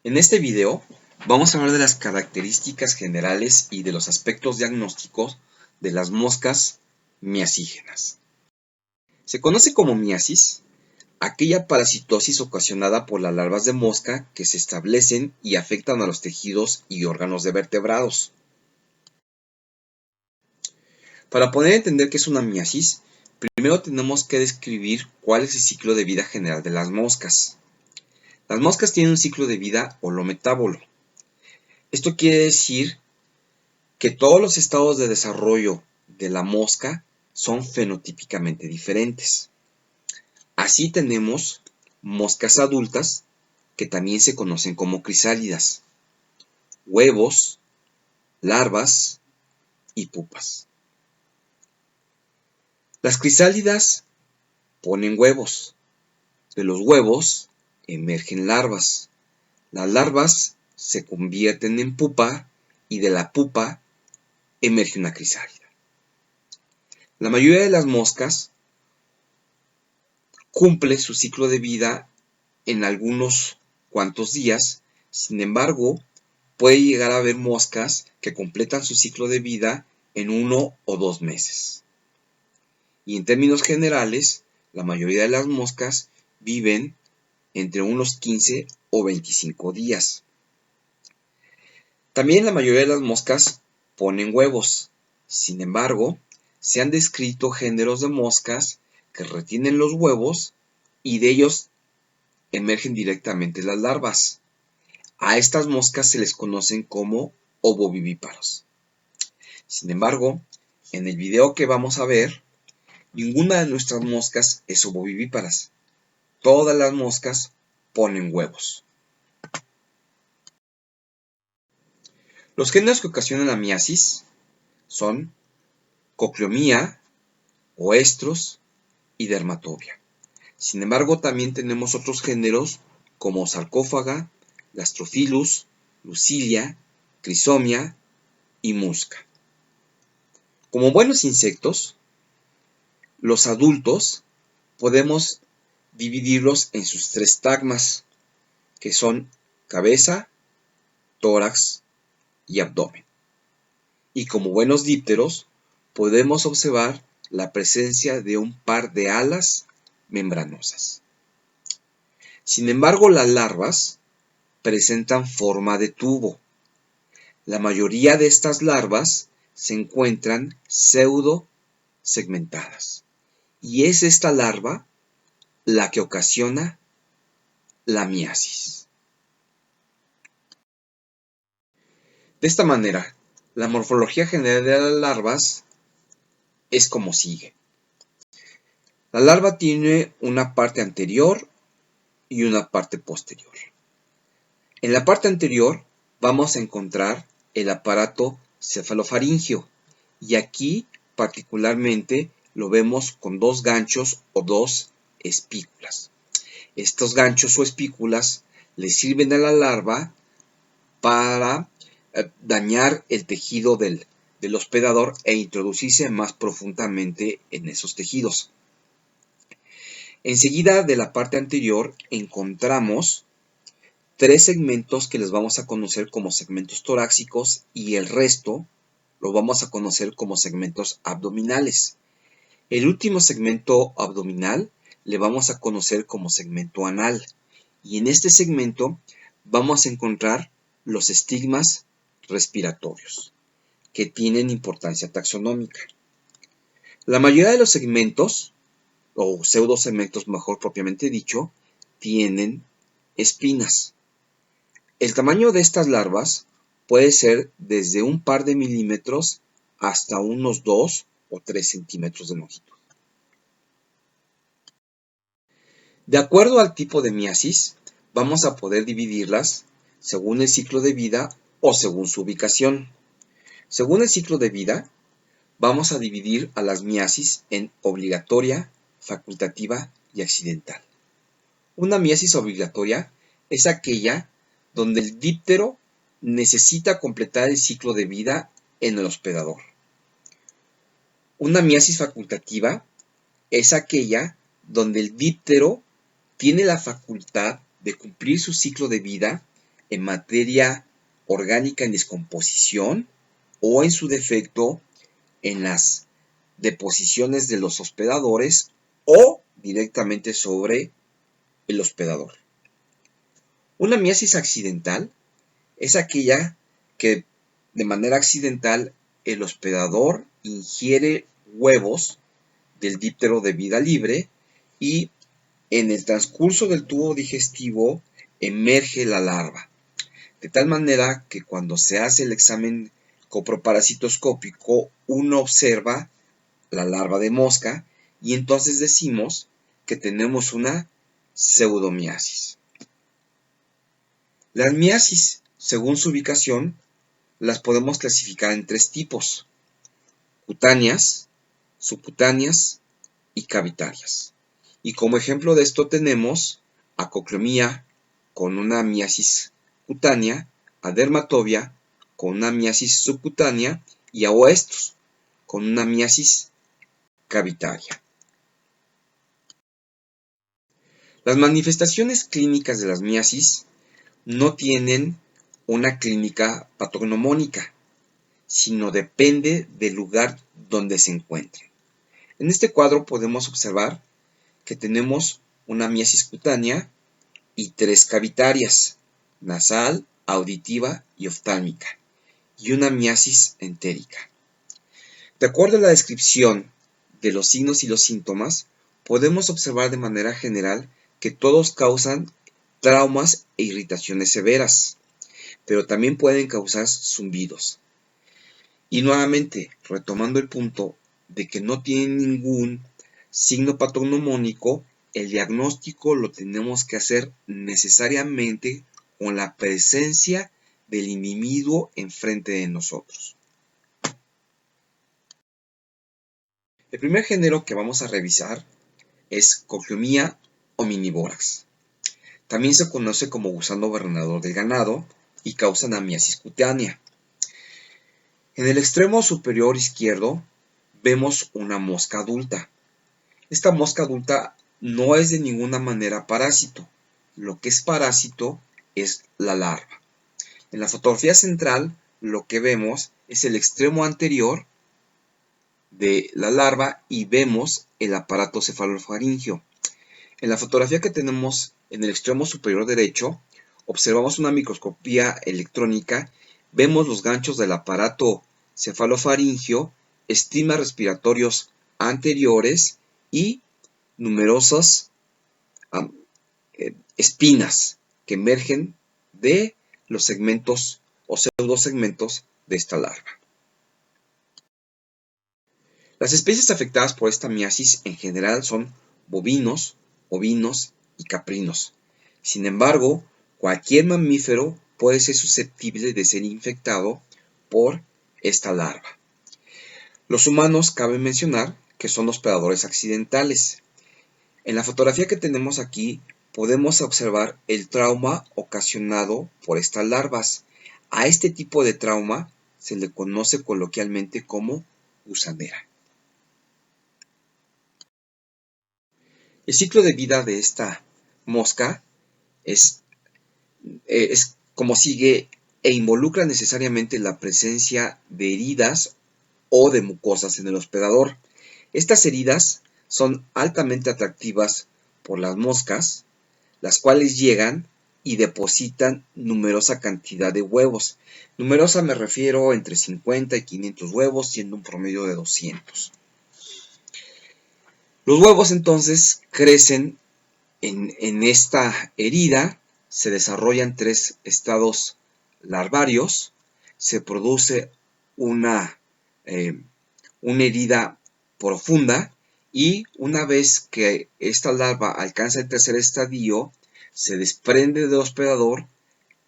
En este video vamos a hablar de las características generales y de los aspectos diagnósticos de las moscas miasígenas. Se conoce como miasis aquella parasitosis ocasionada por las larvas de mosca que se establecen y afectan a los tejidos y órganos de vertebrados. Para poder entender qué es una miasis, primero tenemos que describir cuál es el ciclo de vida general de las moscas. Las moscas tienen un ciclo de vida holometábolo. Esto quiere decir que todos los estados de desarrollo de la mosca son fenotípicamente diferentes. Así tenemos moscas adultas, que también se conocen como crisálidas, huevos, larvas y pupas. Las crisálidas ponen huevos. De los huevos emergen larvas. Las larvas se convierten en pupa y de la pupa emerge una crisálida. La mayoría de las moscas cumple su ciclo de vida en algunos cuantos días. Sin embargo, puede llegar a haber moscas que completan su ciclo de vida en 1 o 2 meses. Y en términos generales, la mayoría de las moscas viven entre unos 15 o 25 días. También la mayoría de las moscas ponen huevos. Sin embargo, se han descrito géneros de moscas que retienen los huevos y de ellos emergen directamente las larvas. A estas moscas se les conocen como ovovivíparos. Sin embargo, en el video que vamos a ver, ninguna de nuestras moscas es ovovivíparas. Todas las moscas ponen huevos. Los géneros que ocasionan la miasis son cocleomía, oestros y dermatobia. Sin embargo, también tenemos otros géneros como sarcófaga, gastrophilus, lucilia, crisomia y musca. Como buenos insectos, los adultos podemos dividirlos en sus 3 tagmas, que son cabeza, tórax y abdomen. Y como buenos dípteros, podemos observar la presencia de un par de alas membranosas. Sin embargo, las larvas presentan forma de tubo. La mayoría de estas larvas se encuentran pseudo segmentadas. Y es esta larva la que ocasiona la miasis. De esta manera, la morfología general de las larvas es como sigue. La larva tiene una parte anterior y una parte posterior. En la parte anterior vamos a encontrar el aparato cefalofaríngeo y aquí particularmente lo vemos con 2 ganchos o 2 espículas. Estos ganchos o espículas le sirven a la larva para dañar el tejido del hospedador e introducirse más profundamente en esos tejidos. Enseguida de la parte anterior encontramos 3 segmentos que les vamos a conocer como segmentos torácicos y el resto lo vamos a conocer como segmentos abdominales. El último segmento abdominal le vamos a conocer como segmento anal y en este segmento vamos a encontrar los estigmas respiratorios que tienen importancia taxonómica. La mayoría de los segmentos o pseudosegmentos, mejor propiamente dicho, tienen espinas. El tamaño de estas larvas puede ser desde un par de milímetros hasta unos 2 o 3 centímetros de longitud. De acuerdo al tipo de miasis, vamos a poder dividirlas según el ciclo de vida o según su ubicación. Según el ciclo de vida, vamos a dividir a las miasis en obligatoria, facultativa y accidental. Una miasis obligatoria es aquella donde el díptero necesita completar el ciclo de vida en el hospedador. Una miasis facultativa es aquella donde el díptero tiene la facultad de cumplir su ciclo de vida en materia orgánica en descomposición o en su defecto en las deposiciones de los hospedadores o directamente sobre el hospedador. Una miasis accidental es aquella que de manera accidental el hospedador ingiere huevos del díptero de vida libre y en el transcurso del tubo digestivo emerge la larva. De tal manera que cuando se hace el examen coproparasitoscópico, uno observa la larva de mosca y entonces decimos que tenemos una pseudomiasis. Las miasis, según su ubicación, las podemos clasificar en tres tipos: cutáneas, subcutáneas y cavitarias. Y como ejemplo de esto tenemos a coclomía con una miasis cutánea, a dermatobia con una miasis subcutánea y a oestos con una miasis cavitaria. Las manifestaciones clínicas de las miasis no tienen una clínica patognomónica, sino depende del lugar donde se encuentren. En este cuadro podemos observar que tenemos una miasis cutánea y tres cavitarias: nasal, auditiva y oftálmica, y una miasis entérica. De acuerdo a la descripción de los signos y los síntomas, podemos observar de manera general que todos causan traumas e irritaciones severas, pero también pueden causar zumbidos. Y nuevamente, retomando el punto de que no tienen ningún signo patognomónico, el diagnóstico lo tenemos que hacer necesariamente con la presencia del individuo enfrente de nosotros. El primer género que vamos a revisar es Cochlomia hominivórax. También se conoce como gusano gobernador del ganado y causa una miasis cutánea. En el extremo superior izquierdo vemos una mosca adulta. Esta mosca adulta no es de ninguna manera parásito. Lo que es parásito es la larva. En la fotografía central lo que vemos es el extremo anterior de la larva y vemos el aparato cefalofaringeo. En la fotografía que tenemos en el extremo superior derecho, observamos una microscopía electrónica, vemos los ganchos del aparato cefalofaringeo, estigmas respiratorios anteriores y numerosas espinas que emergen de los segmentos o pseudosegmentos de esta larva. Las especies afectadas por esta miasis en general son bovinos, ovinos y caprinos. Sin embargo, cualquier mamífero puede ser susceptible de ser infectado por esta larva. Los humanos cabe mencionar que son hospedadores accidentales. En la fotografía que tenemos aquí podemos observar el trauma ocasionado por estas larvas. A este tipo de trauma se le conoce coloquialmente como gusanera. El ciclo de vida de esta mosca es como sigue e involucra necesariamente la presencia de heridas o de mucosas en el hospedador. Estas heridas son altamente atractivas por las moscas, las cuales llegan y depositan numerosa cantidad de huevos. Numerosa me refiero entre 50 y 500 huevos, siendo un promedio de 200. Los huevos entonces crecen en esta herida, se desarrollan tres estados larvarios, se produce una herida profunda y una vez que esta larva alcanza el tercer estadio, se desprende del hospedador,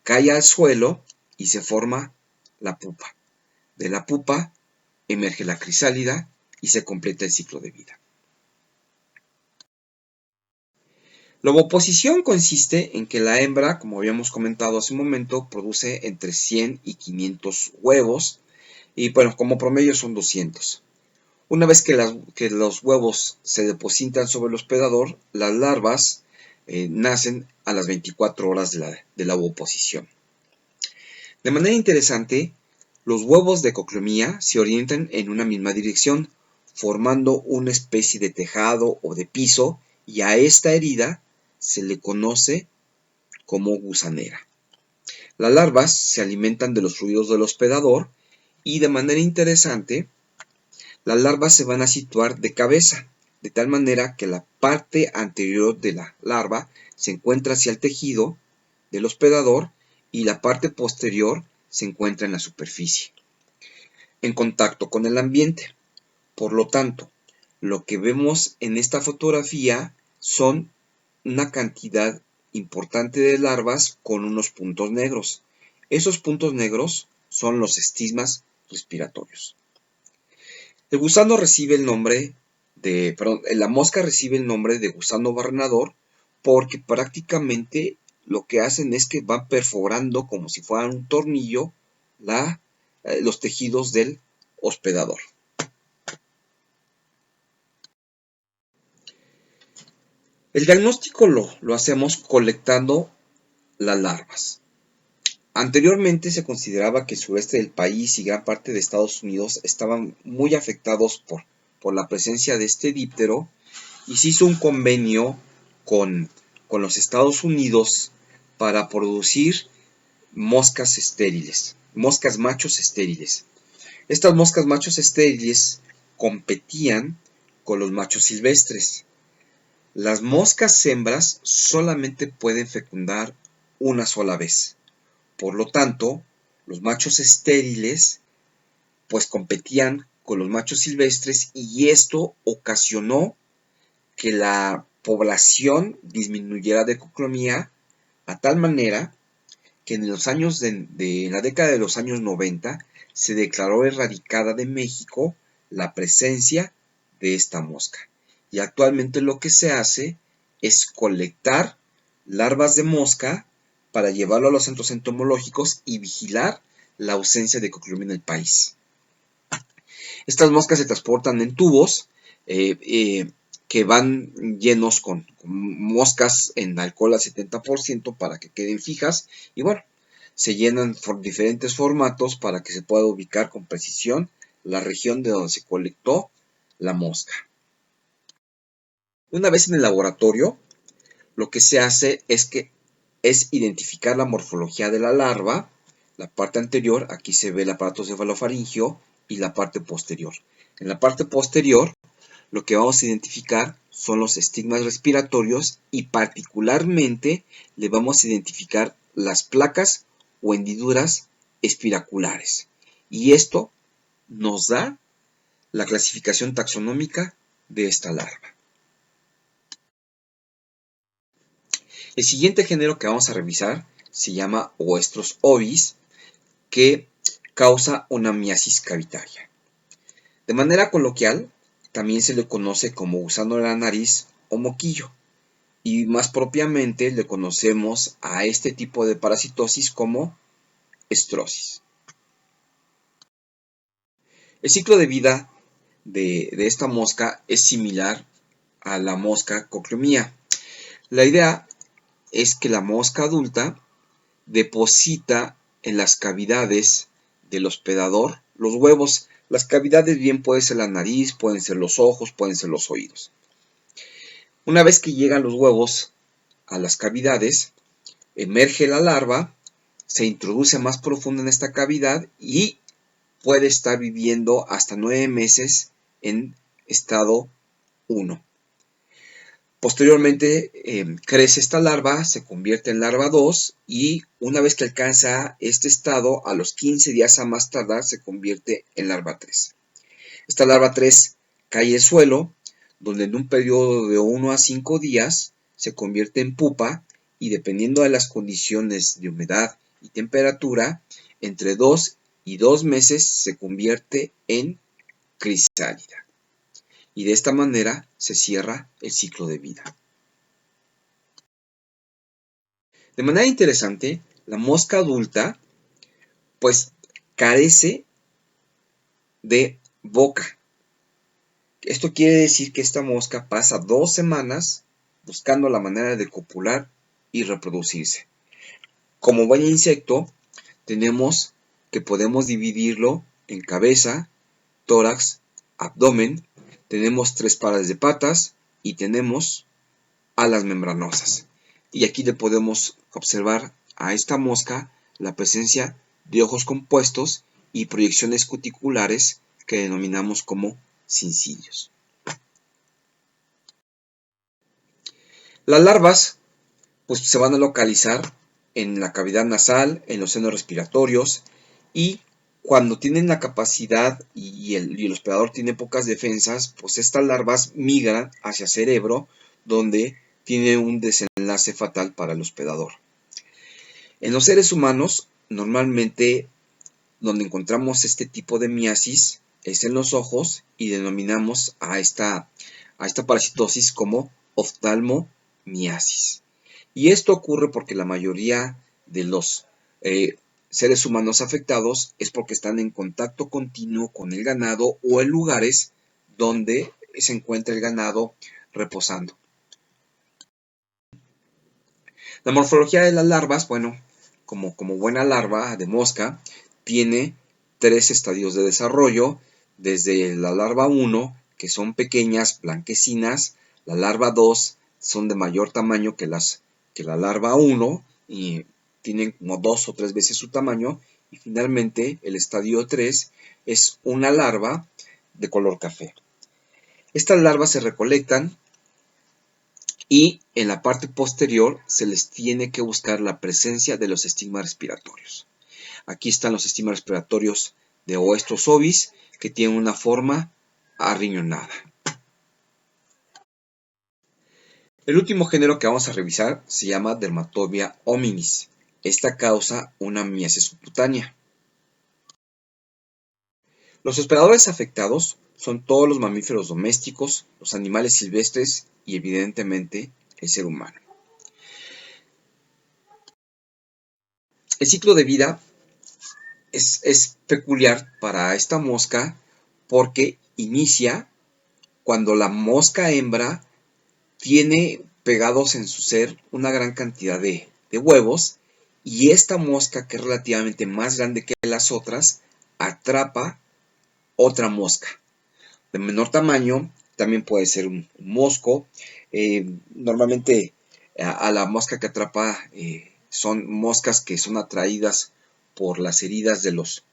cae al suelo y se forma la pupa. De la pupa emerge la crisálida y se completa el ciclo de vida. La ovoposición consiste en que la hembra, como habíamos comentado hace un momento, produce entre 100 y 500 huevos y bueno, como promedio son 200. Una vez que los huevos se depositan sobre el hospedador, las larvas nacen a las 24 horas de la ovoposición. De manera interesante, los huevos de coclomía se orientan en una misma dirección, formando una especie de tejado o de piso, y a esta herida se le conoce como gusanera. Las larvas se alimentan de los fluidos del hospedador y de manera interesante, las larvas se van a situar de cabeza, de tal manera que la parte anterior de la larva se encuentra hacia el tejido del hospedador y la parte posterior se encuentra en la superficie, en contacto con el ambiente. Por lo tanto, lo que vemos en esta fotografía son una cantidad importante de larvas con unos puntos negros. Esos puntos negros son los estigmas respiratorios. El gusano recibe el nombre la mosca recibe el nombre de gusano barrenador porque prácticamente lo que hacen es que van perforando como si fueran un tornillo los tejidos del hospedador. El diagnóstico lo hacemos colectando las larvas. Anteriormente se consideraba que el sureste del país y gran parte de Estados Unidos estaban muy afectados por la presencia de este díptero y se hizo un convenio con los Estados Unidos para producir moscas estériles, moscas machos estériles. Estas moscas machos estériles competían con los machos silvestres. Las moscas hembras solamente pueden fecundar una sola vez. Por lo tanto, los machos estériles pues competían con los machos silvestres y esto ocasionó que la población disminuyera de coclomía a tal manera que en la década de los años 90 se declaró erradicada de México la presencia de esta mosca. Y actualmente lo que se hace es colectar larvas de mosca para llevarlo a los centros entomológicos y vigilar la ausencia de coclomía en el país. Estas moscas se transportan en tubos que van llenos con moscas en alcohol al 70% para que queden fijas y bueno, se llenan por diferentes formatos para que se pueda ubicar con precisión la región de donde se colectó la mosca. Una vez en el laboratorio, lo que se hace es identificar la morfología de la larva, la parte anterior, aquí se ve el aparato cefalofaringio y la parte posterior. En la parte posterior, lo que vamos a identificar son los estigmas respiratorios y particularmente le vamos a identificar las placas o hendiduras espiraculares. Y esto nos da la clasificación taxonómica de esta larva. El siguiente género que vamos a revisar se llama Oestros ovis, que causa una miasis cavitaria. De manera coloquial, también se le conoce como gusano de la nariz o moquillo, y más propiamente le conocemos a este tipo de parasitosis como estrosis. El ciclo de vida de esta mosca es similar a la mosca coclomía. La idea es que la mosca adulta deposita en las cavidades del hospedador los huevos. Las cavidades bien pueden ser la nariz, pueden ser los ojos, pueden ser los oídos. Una vez que llegan los huevos a las cavidades, emerge la larva, se introduce más profundo en esta cavidad y puede estar viviendo hasta 9 meses en estado 1. Posteriormente crece esta larva, se convierte en larva 2 y una vez que alcanza este estado, a los 15 días a más tardar, se convierte en larva 3. Esta larva 3 cae al suelo, donde en un periodo de 1 a 5 días se convierte en pupa y dependiendo de las condiciones de humedad y temperatura, entre 2 y 2 meses se convierte en crisálida. Y de esta manera se cierra el ciclo de vida. De manera interesante, la mosca adulta pues carece de boca. Esto quiere decir que esta mosca pasa 2 semanas buscando la manera de copular y reproducirse. Como buen insecto, tenemos que podemos dividirlo en cabeza, tórax, abdomen, tenemos 3 pares de patas y tenemos alas membranosas. Y aquí le podemos observar a esta mosca la presencia de ojos compuestos y proyecciones cuticulares que denominamos como cincillos. Las larvas pues, se van a localizar en la cavidad nasal, en los senos respiratorios, y cuando tienen la capacidad y el hospedador tiene pocas defensas, pues estas larvas migran hacia cerebro, donde tiene un desenlace fatal para el hospedador. En los seres humanos, normalmente donde encontramos este tipo de miasis es en los ojos y denominamos a esta parasitosis como oftalmomiasis. Y esto ocurre porque la mayoría de los seres humanos afectados es porque están en contacto continuo con el ganado o en lugares donde se encuentra el ganado reposando. La morfología de las larvas, bueno, como buena larva de mosca, tiene 3 estadios de desarrollo, desde la larva 1, que son pequeñas, blanquecinas, la larva 2 son de mayor tamaño que la larva 1 y tienen como 2 o 3 veces su tamaño, y finalmente el estadio 3 es una larva de color café. Estas larvas se recolectan y en la parte posterior se les tiene que buscar la presencia de los estigmas respiratorios. Aquí están los estigmas respiratorios de Oestrus ovis, que tienen una forma arriñonada. El último género que vamos a revisar se llama Dermatobia hominis. Esta causa una miasis subcutánea. Los hospedadores afectados son todos los mamíferos domésticos, los animales silvestres y evidentemente el ser humano. El ciclo de vida es peculiar para esta mosca porque inicia cuando la mosca hembra tiene pegados en su ser una gran cantidad de huevos, y esta mosca, que es relativamente más grande que las otras, atrapa otra mosca de menor tamaño. También puede ser un mosco. Normalmente a la mosca que atrapa son moscas que son atraídas por las heridas de los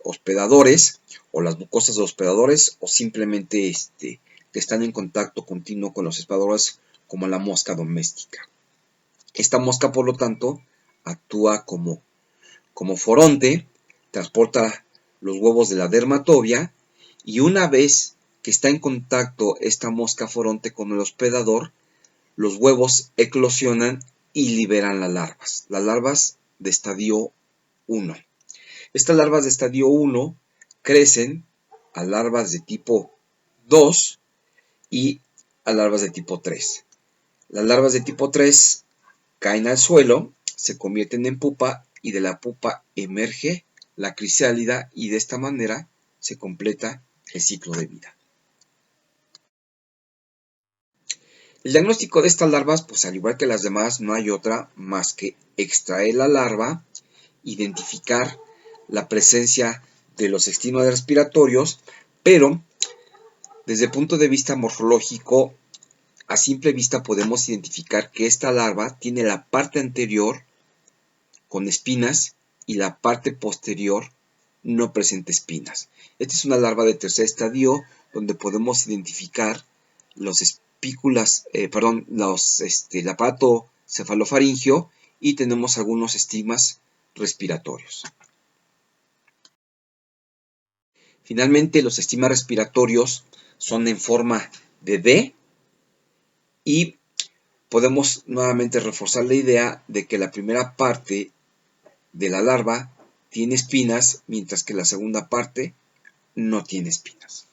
hospedadores o las mucosas de los hospedadores, o simplemente que están en contacto continuo con los hospedadores, como la mosca doméstica. Esta mosca, por lo tanto, actúa como foronte, transporta los huevos de la dermatobia, y una vez que está en contacto esta mosca foronte con el hospedador, los huevos eclosionan y liberan las larvas de estadio 1. Estas larvas de estadio 1 crecen a larvas de tipo 2 y a larvas de tipo 3. Las larvas de tipo 3 caen al suelo, se convierten en pupa, y de la pupa emerge la crisálida, y de esta manera se completa el ciclo de vida. El diagnóstico de estas larvas, pues al igual que las demás, no hay otra más que extraer la larva, identificar la presencia de los estigmas respiratorios, pero desde el punto de vista morfológico, a simple vista podemos identificar que esta larva tiene la parte anterior con espinas y la parte posterior no presenta espinas. Esta es una larva de tercer estadio, donde podemos identificar los espículas, el aparato cefalofaringio, y tenemos algunos estigmas respiratorios. Finalmente, los estigmas respiratorios son en forma de D, y podemos nuevamente reforzar la idea de que la primera parte de la larva tiene espinas, mientras que la segunda parte no tiene espinas.